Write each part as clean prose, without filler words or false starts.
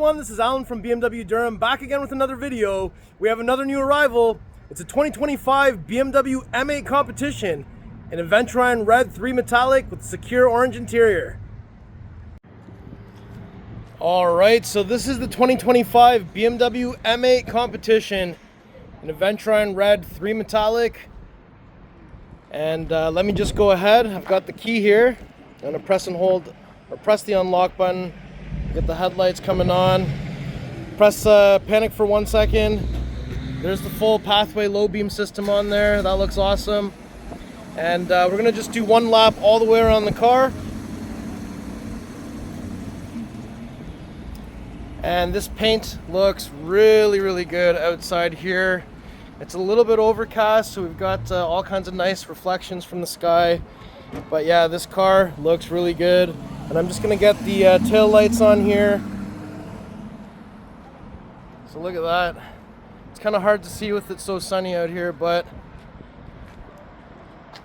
everyone, this is Alan from BMW Durham, back again with another video. We have another new arrival. It's a 2025 BMW M8 Competition, an Aventurine Red III Metallic with Sakhir Orange Interior. Alright, so this is the 2025 BMW M8 Competition, an Aventurine Red III Metallic. And let me just go ahead. I've got the key here. I'm going to press and hold, or press the unlock button. Get the headlights coming on. Press panic for 1 second. There's the full pathway low beam system on there. That looks awesome. And we're going to just do one lap all the way around the car. And this paint looks really, really good outside here. It's a little bit overcast, so we've got all kinds of nice reflections from the sky. But yeah, this car looks really good. And I'm just gonna get the tail lights on here. So look at that. It's kind of hard to see with it so sunny out here, but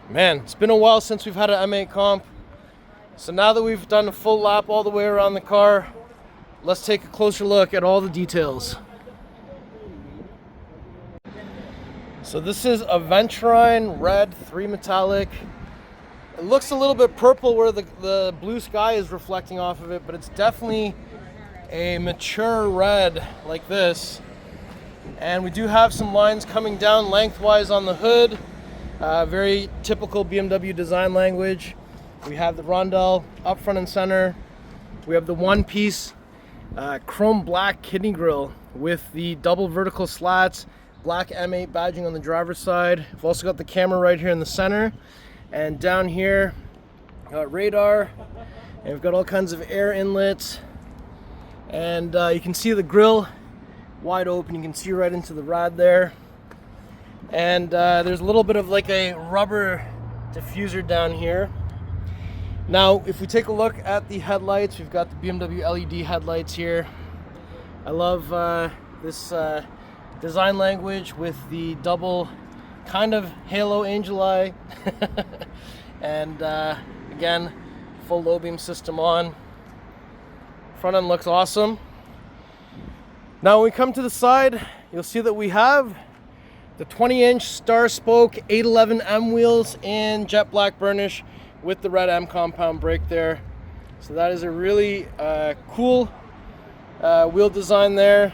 man, it's been a while since we've had an M8 comp. So now that we've done a full lap all the way around the car, let's take a closer look at all the details. So this is Aventurine Red III Metallic. It looks a little bit purple where the blue sky is reflecting off of it, but it's definitely a mature red like this. And we do have some lines coming down lengthwise on the hood. Very typical BMW design language. We have the rondelle up front and center. We have the one-piece chrome black kidney grille with the double vertical slats, black M8 badging on the driver's side. We've also got the camera right here in the center. And down here, got radar, and we've got all kinds of air inlets. And you can see the grille wide open. You can see right into the rod there. And there's a little bit of like a rubber diffuser down here. Now, if we take a look at the headlights, we've got the BMW LED headlights here. I love this design language with the double kind of halo angel eye. And again, full low beam system on. Front end looks awesome. Now when we come to the side, you'll see that we have the 20-inch star spoke 811M wheels in jet black burnish with the red M compound brake there. So that is a really cool wheel design there.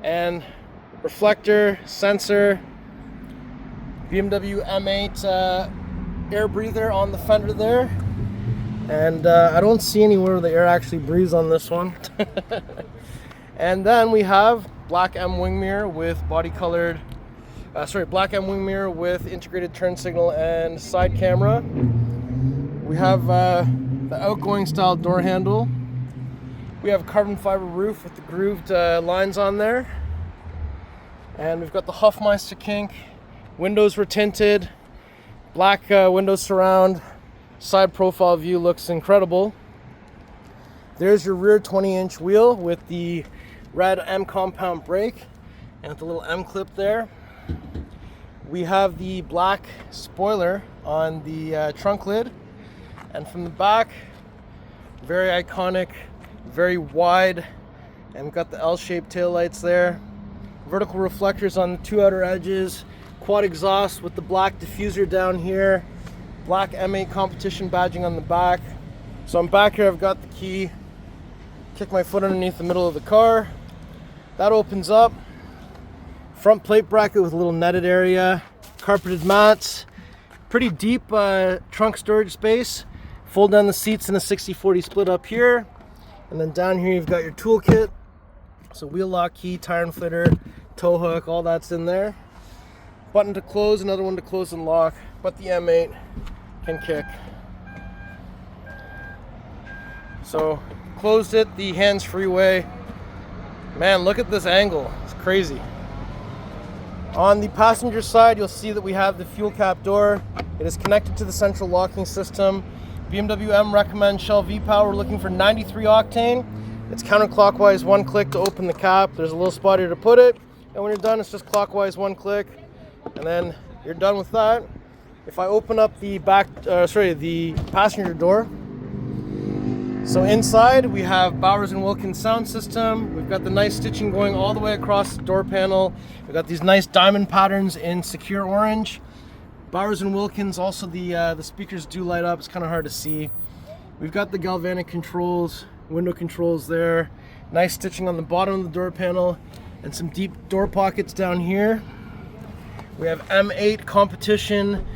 And reflector, sensor, BMW M8 air breather on the fender there. And I don't see anywhere the air actually breathes on this one. And then we have black M wing mirror with body colored, black M wing mirror with integrated turn signal and side camera. We have the outgoing style door handle. We have a carbon fiber roof with the grooved lines on there. And we've got the Hofmeister kink. Windows were tinted. Black window surround. Side profile view looks incredible. There's your rear 20-inch wheel with the red M compound brake and the little M clip there. We have the black spoiler on the trunk lid. And from the back, very iconic, very wide, and we've got the L-shaped taillights there. Vertical reflectors on the two outer edges, quad exhaust with the black diffuser down here, black M8 Competition badging on the back. So I'm back here, I've got the key, kick my foot underneath the middle of the car. That opens up. Front plate bracket with a little netted area, carpeted mats, pretty deep trunk storage space. Fold down the seats in a 60-40 split up here. And then down here you've got your toolkit. So wheel lock key, tire inflator, tow hook, all that's in there. Button to close, another one to close and lock, but the M8 can kick. So closed it the hands-free way. Man, look at this angle, it's crazy. On the passenger side, you'll see that we have the fuel cap door. It is connected to the central locking system. BMW M recommends Shell V-Power. We're looking for 93 octane. It's counterclockwise, one click to open the cap. There's a little spot here to put it. And when you're done, it's just clockwise, one click. And then you're done with that. If I open up the the passenger door, So inside we have Bowers & Wilkins sound system. We've got the nice stitching going all the way across the door panel. We've got these nice diamond patterns in Sakhir Orange. Bowers & Wilkins, also the speakers do light up. It's kind of hard to see. We've got the galvanic controls, window controls there. Nice stitching on the bottom of the door panel and some deep door pockets down here. We have M8 Competition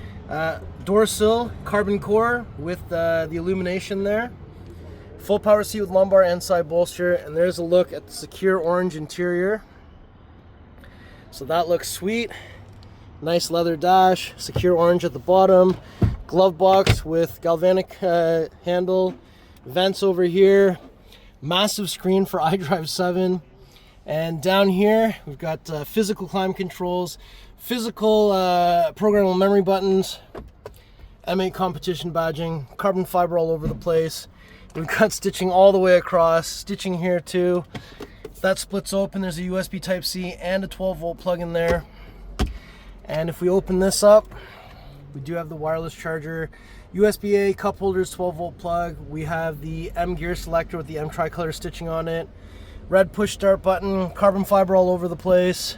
door sill, carbon core with the illumination there. Full power seat with lumbar and side bolster, and there's a look at the Sakhir Orange Interior. So that looks sweet. Nice leather dash, Sakhir Orange at the bottom, glove box with galvanic handle, vents over here, massive screen for iDrive 7, and down here we've got physical climate controls, physical programmable memory buttons, M8 Competition badging, carbon fiber all over the place. We've got stitching all the way across, stitching here too. That splits open, there's a USB Type-C and a 12-volt plug in there. And if we open this up, we do have the wireless charger, USB-A, cup holders, 12-volt plug. We have the M gear selector with the M tricolor stitching on it. Red push start button, carbon fiber all over the place.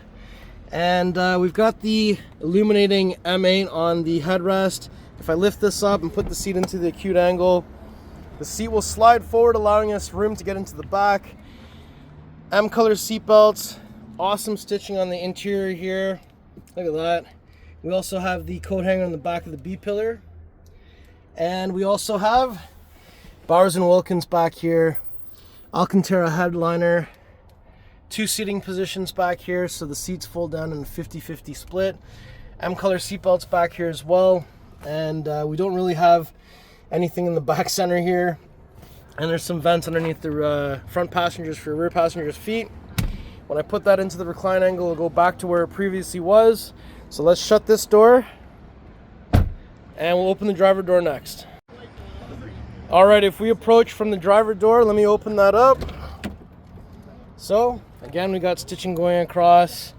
And we've got the illuminating M8 on the headrest. If I lift this up and put the seat into the acute angle, the seat will slide forward, allowing us room to get into the back. M color seat belts, awesome stitching on the interior here. Look at that. We also have the coat hanger on the back of the B pillar. And we also have Bowers & Wilkins back here, Alcantara headliner, 2 seating positions back here, so the seats fold down in a 50-50 split. M color seat belts back here as well. And we don't really have anything in the back center here, and there's some vents underneath the front passengers for rear passengers' feet. When I put that into the recline angle, it'll go back to where it previously was. So let's shut this door and we'll open the driver door next. All right, if we approach from the driver door, let me open that up. So again, we got stitching going across.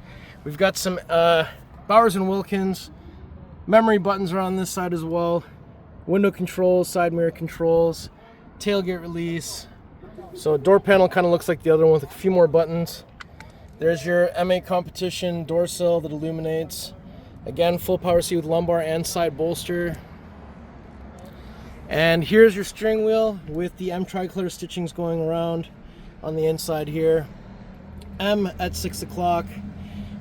We've got some Bowers & Wilkins memory buttons are on this side as well. Window controls, side mirror controls, tailgate release. So door panel kind of looks like the other one with a few more buttons. There's your M8 Competition door sill that illuminates. Again, full power seat with lumbar and side bolster. And here's your steering wheel with the M tricolor stitchings going around on the inside here. M at 6 o'clock.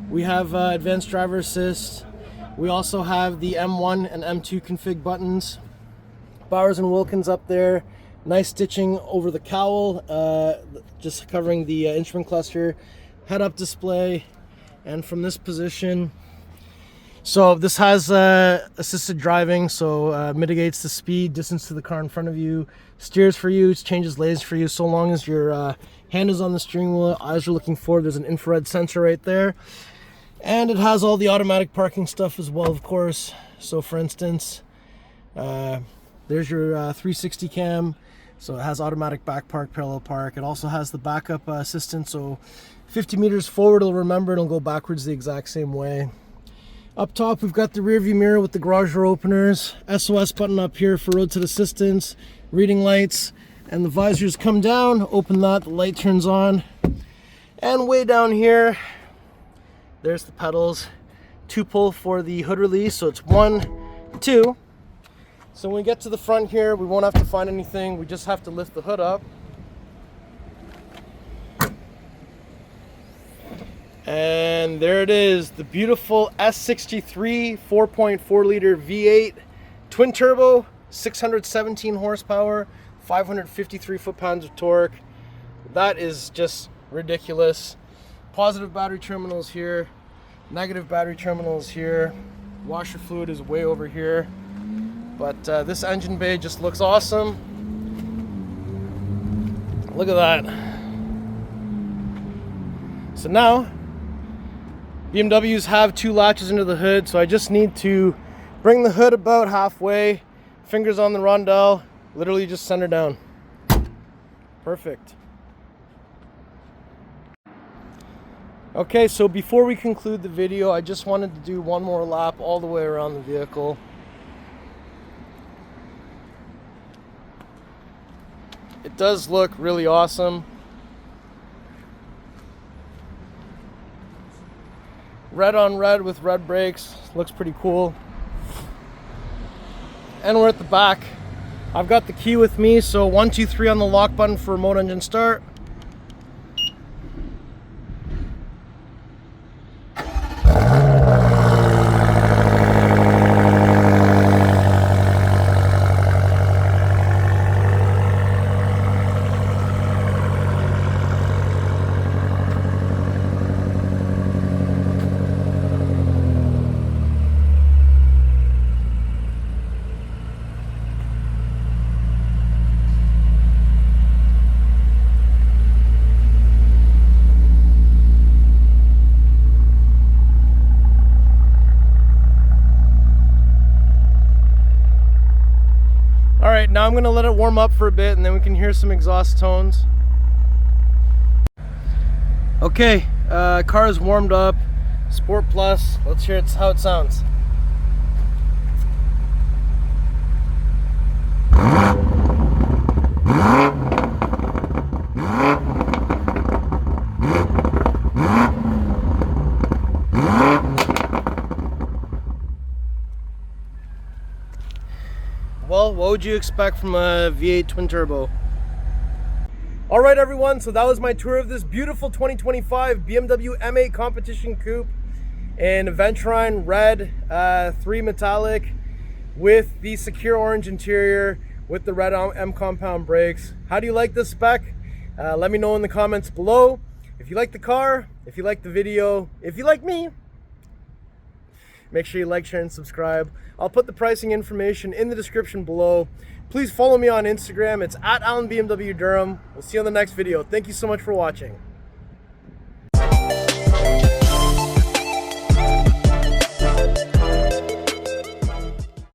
We have advanced driver assist. We also have the M1 and M2 config buttons. Bowers & Wilkins up there. Nice stitching over the cowl, just covering the instrument cluster. Head-up display, and from this position. So this has assisted driving, so mitigates the speed, distance to the car in front of you. Steers for you, changes lanes for you, so long as your hand is on the steering wheel, eyes are looking forward. There's an infrared sensor right there. And it has all the automatic parking stuff as well, of course. So for instance, there's your 360 cam. So it has automatic back park, parallel park. It also has the backup assistant. So 50 meters forward, it'll remember, it'll go backwards the exact same way. Up top, we've got the rear view mirror with the garage door openers. SOS button up here for roadside assistance, reading lights, and the visors come down. Open that, the light turns on. And way down here, there's the pedals. 2-pull for the hood release, so it's 1, 2. So when we get to the front here, we won't have to find anything. We just have to lift the hood up. And there it is, the beautiful S63 4.4 liter V8 twin turbo, 617 horsepower, 553 foot-pounds of torque. That is just ridiculous. Positive battery terminals here, negative battery terminals here. Washer fluid is way over here. But this engine bay just looks awesome. Look at that. So now, BMWs have 2 latches into the hood, so I just need to bring the hood about halfway, fingers on the rondelle, literally just center down. Perfect. Okay, so before we conclude the video, I just wanted to do one more lap all the way around the vehicle. It does look really awesome. Red on red with red brakes, looks pretty cool. And we're at the back. I've got the key with me, so 1, 2, 3 on the lock button for remote engine start. All right, now I'm gonna let it warm up for a bit and then we can hear some exhaust tones. Okay, car is warmed up. Sport Plus, let's hear how it sounds. Well, what would you expect from a V8 twin turbo? All right, everyone, so that was my tour of this beautiful 2025 BMW M8 Competition Coupe in Aventurine Red 3 Metallic with the Sakhir Orange Interior with the red M compound brakes. How do you like this spec? Let me know in the comments below. If you like the car, if you like the video, if you like me, make sure you like, share, and subscribe. I'll put the pricing information in the description below. Please follow me on Instagram. It's @AlanBMW Durham. We'll see you on the next video. Thank you so much for watching.